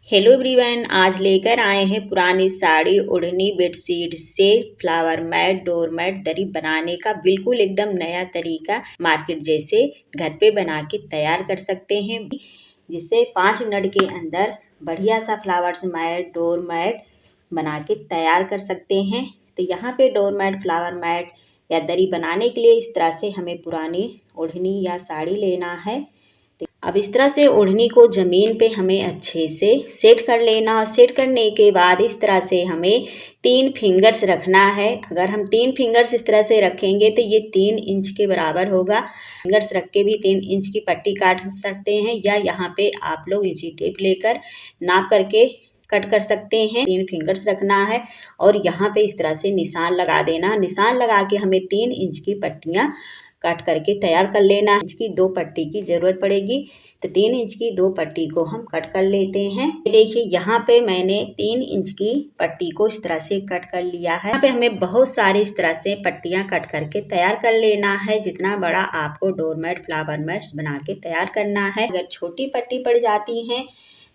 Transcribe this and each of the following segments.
Hello everyone, आज लेकर आए हैं पुरानी साड़ी, ओढ़नी, बेडशीट से फ्लावर मैट, डोर मैट, दरी बनाने का बिल्कुल एकदम नया तरीका। मार्केट जैसे घर पे बना के तैयार कर सकते हैं, जिससे 5 मिनट के अंदर बढ़िया सा फ्लावर्स मैट, डोर मैट बना के तैयार कर सकते हैं। तो यहाँ पे डोर मैट, फ्लावर मैट या दरी बनाने के लिए इस तरह से हमें पुरानी ओढ़नी या साड़ी लेना है। अब इस तरह से ओढ़नी को ज़मीन पे हमें अच्छे से सेट कर लेना, और सेट करने के बाद इस तरह से हमें 3 फिंगर्स रखना है। अगर हम 3 फिंगर्स इस तरह से रखेंगे तो ये 3 इंच के बराबर होगा। फिंगर्स रख के भी 3 इंच की पट्टी काट सकते हैं, या यहाँ पे आप लोग इंची टेप लेकर नाप करके कट कर सकते हैं। 3 फिंगर्स रखना है और यहाँ पे इस तरह से निशान लगा देना। निशान लगा के हमें 3 इंच की पट्टियाँ काट करके तैयार कर लेना है। इंच की 2 पट्टी की ज़रूरत पड़ेगी, तो 3 इंच की 2 पट्टी को हम कट कर लेते हैं। देखिए यहाँ पे मैंने 3 इंच की पट्टी को इस तरह से कट कर लिया है। यहाँ पे हमें बहुत सारी इस तरह से पट्टियाँ कट करके तैयार कर लेना है, जितना बड़ा आपको डोरमेट, फ्लावर मैट्स बना के तैयार करना है। अगर छोटी पट्टी पड़ जाती है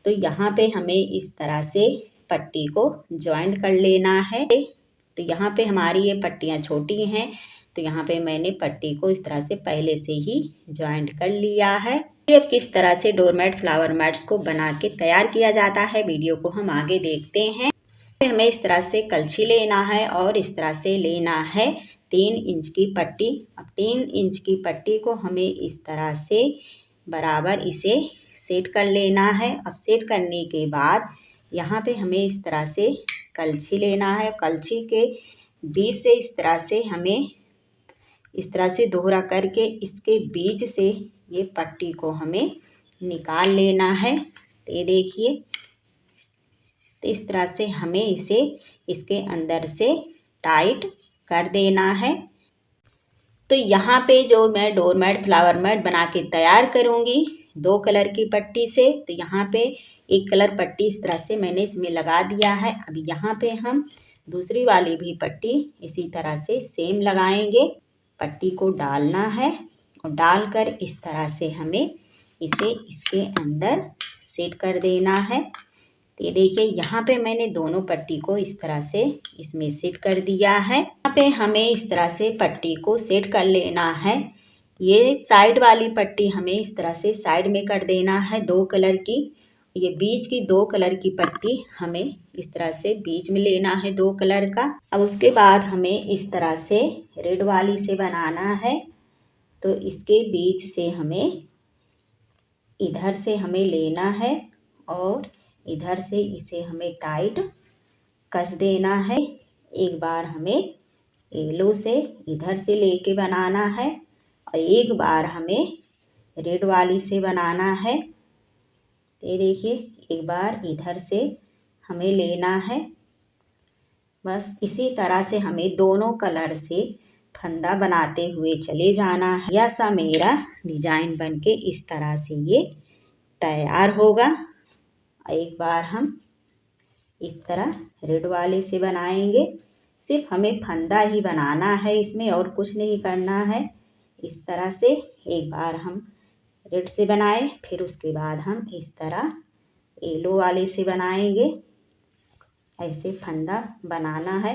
तो यहाँ पे हमें इस तरह से पट्टी को ज्वाइंट कर लेना है। तो यहाँ पे हमारी ये पट्टियाँ छोटी हैं, तो यहाँ पे मैंने पट्टी को इस तरह से पहले से ही ज्वाइंट कर लिया है। अब किस तरह से डोरमेट, फ्लावर मैट्स को बना के तैयार किया जाता है, वीडियो को हम आगे देखते हैं। हमें इस तरह से कलछी लेना है और इस तरह से लेना है 3 इंच की पट्टी। अब 3 इंच की पट्टी को हमें इस तरह से बराबर इसे सेट कर लेना है। अब सेट करने के बाद यहाँ पे हमें इस तरह से कलछी लेना है। कलछी के बीच से इस तरह से हमें इस तरह से दोहरा करके इसके बीच से ये पट्टी को हमें निकाल लेना है। तो ये देखिए, तो इस तरह से हमें इसे इसके अंदर से टाइट कर देना है। तो यहाँ पे जो मैं डोरमेट, फ्लावर मैट बना के तैयार करूँगी 2 कलर की पट्टी से, तो यहाँ पे 1 कलर पट्टी इस तरह से मैंने इसमें लगा दिया है। अब यहाँ पे हम दूसरी वाली भी पट्टी इसी तरह से सेम लगाएंगे। पट्टी को डालना है और डालकर इस तरह से हमें इसे इसके अंदर सेट कर देना है। तो ये देखिए यहाँ पे मैंने दोनों पट्टी को इस तरह से इसमें सेट कर दिया है। यहाँ पे हमें इस तरह से पट्टी को सेट कर लेना है। ये साइड वाली पट्टी हमें इस तरह से साइड में कर देना है 2 कलर की। ये बीच की 2 कलर की पट्टी हमें इस तरह से बीच में लेना है 2 कलर का। अब उसके बाद हमें इस तरह से रेड वाली से बनाना है। तो इसके बीच से हमें इधर से हमें लेना है और इधर से इसे हमें टाइट कस देना है। एक बार हमें येलो से इधर से लेके बनाना है और एक बार हमें रेड वाली से बनाना है। ये देखिए, एक बार इधर से हमें लेना है। बस इसी तरह से हमें दोनों कलर से फंदा बनाते हुए चले जाना है। यह सा मेरा डिजाइन बनके इस तरह से ये तैयार होगा। एक बार हम इस तरह रेड वाले से बनाएंगे। सिर्फ हमें फंदा ही बनाना है, इसमें और कुछ नहीं करना है। इस तरह से एक बार हम रेड से बनाए, फिर उसके बाद हम इस तरह येलो वाले से बनाएंगे। ऐसे फंदा बनाना है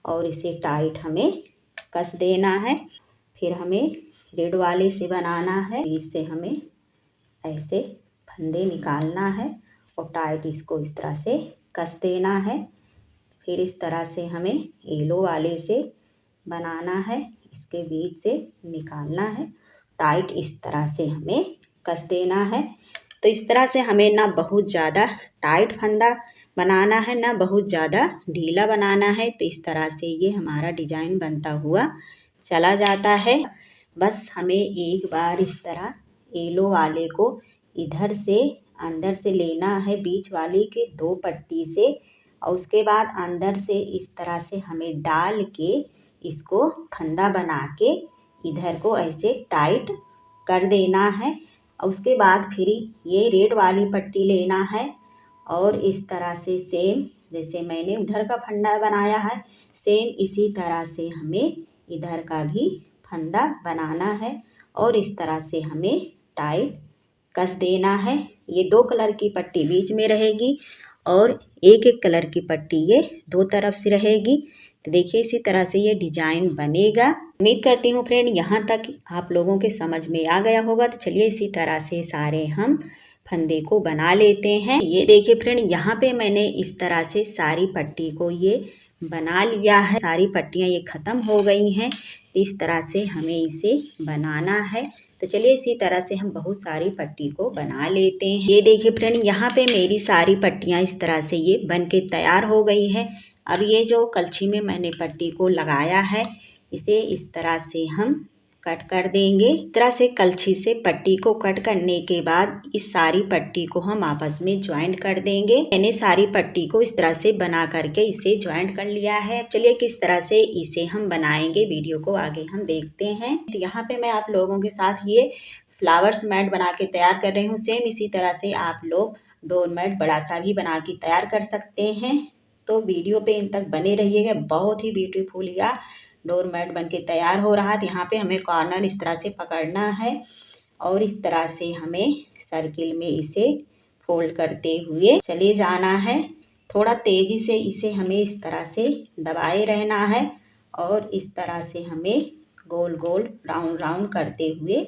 और इसे टाइट हमें कस देना है। फिर हमें रेड वाले से बनाना है। इससे हमें ऐसे फंदे निकालना है और टाइट इसको इस तरह से कस देना है। फिर इस तरह से हमें येलो वाले से बनाना है। इसके बीच से निकालना है, टाइट इस तरह से हमें कस देना है। तो इस तरह से हमें ना बहुत ज़्यादा टाइट फंदा बनाना है, ना बहुत ज़्यादा ढीला बनाना है। तो इस तरह से ये हमारा डिजाइन बनता हुआ चला जाता है। बस हमें एक बार इस तरह येलो वाले को इधर से अंदर से लेना है, बीच वाली के 2 पट्टी से, और उसके बाद अंदर से इस तरह से हमें डाल के इसको फंदा बना के इधर को ऐसे टाइट कर देना है। और उसके बाद फिर ये रेड वाली पट्टी लेना है और इस तरह से सेम जैसे मैंने उधर का फंदा बनाया है, सेम इसी तरह से हमें इधर का भी फंदा बनाना है और इस तरह से हमें टाइट कस देना है। ये 2 कलर की पट्टी बीच में रहेगी और एक एक कलर की पट्टी ये 2 तरफ से रहेगी। तो देखिए इसी तरह से ये डिजाइन बनेगा। उम्मीद करती हूँ फ्रेंड यहाँ तक आप लोगों के समझ में आ गया होगा। तो चलिए इसी तरह से सारे हम फंदे को बना लेते हैं। ये देखिए फ्रेंड यहाँ पे मैंने इस तरह से सारी पट्टी को ये बना लिया है। सारी पट्टियाँ ये ख़त्म हो गई हैं। इस तरह से हमें इसे बनाना है। तो चलिए इसी तरह से हम बहुत सारी पट्टी को बना लेते हैं। ये देखिए फ्रेंड यहाँ पे मेरी सारी पट्टियाँ इस तरह से ये बन के तैयार हो गई है। अब ये जो कलछी में मैंने पट्टी को लगाया है इसे इस तरह से हम कट कर देंगे। इस तरह से कलछी से पट्टी को कट करने के बाद इस सारी पट्टी को हम आपस में ज्वाइंट कर देंगे। मैंने सारी पट्टी को इस तरह से बना करके इसे ज्वाइंट कर लिया है। चलिए किस तरह से इसे हम बनाएंगे वीडियो को आगे हम देखते हैं। तो यहाँ पे मैं आप लोगों के साथ ये फ्लावर्स मैट बना के तैयार कर रही हूँ। सेम इसी तरह से आप लोग डोर मैट बड़ा सा भी बना के तैयार कर सकते हैं। तो वीडियो पे इन तक बने रहिएगा। बहुत ही ब्यूटीफुल या डोर मैट बन के तैयार हो रहा है। तो यहाँ पे हमें कॉर्नर इस तरह से पकड़ना है और इस तरह से हमें सर्किल में इसे फोल्ड करते हुए चले जाना है। थोड़ा तेज़ी से इसे हमें इस तरह से दबाए रहना है और इस तरह से हमें गोल गोल राउंड राउंड करते हुए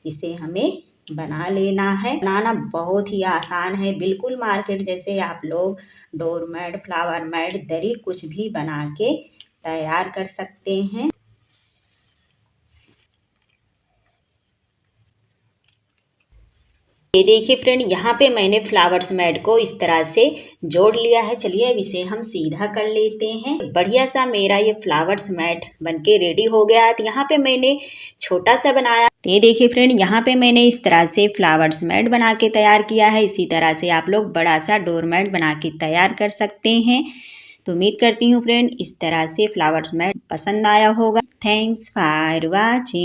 इसे हमें बना लेना है। बनाना बहुत ही आसान है, बिल्कुल मार्केट जैसे आप लोग डोर मैट, फ्लावर मैट, दरी कुछ भी बना के तैयार कर सकते हैं। ये देखिए फ्रेंड यहाँ पे मैंने फ्लावर्स मैट को इस तरह से जोड़ लिया है। चलिए अब इसे हम सीधा कर लेते हैं। बढ़िया सा मेरा ये फ्लावर्स मैट बनके रेडी हो गया है। तो यहाँ पे मैंने छोटा सा बनाया। तो ये देखिए फ्रेंड यहाँ पे मैंने इस तरह से फ्लावर्स मैट बना के तैयार किया है। इसी तरह से आप लोग बड़ा सा डोर मैट बना के तैयार कर सकते हैं। तो उम्मीद करती हूँ फ्रेंड इस तरह से फ्लावर्स मैट पसंद आया होगा। Thanks for watching.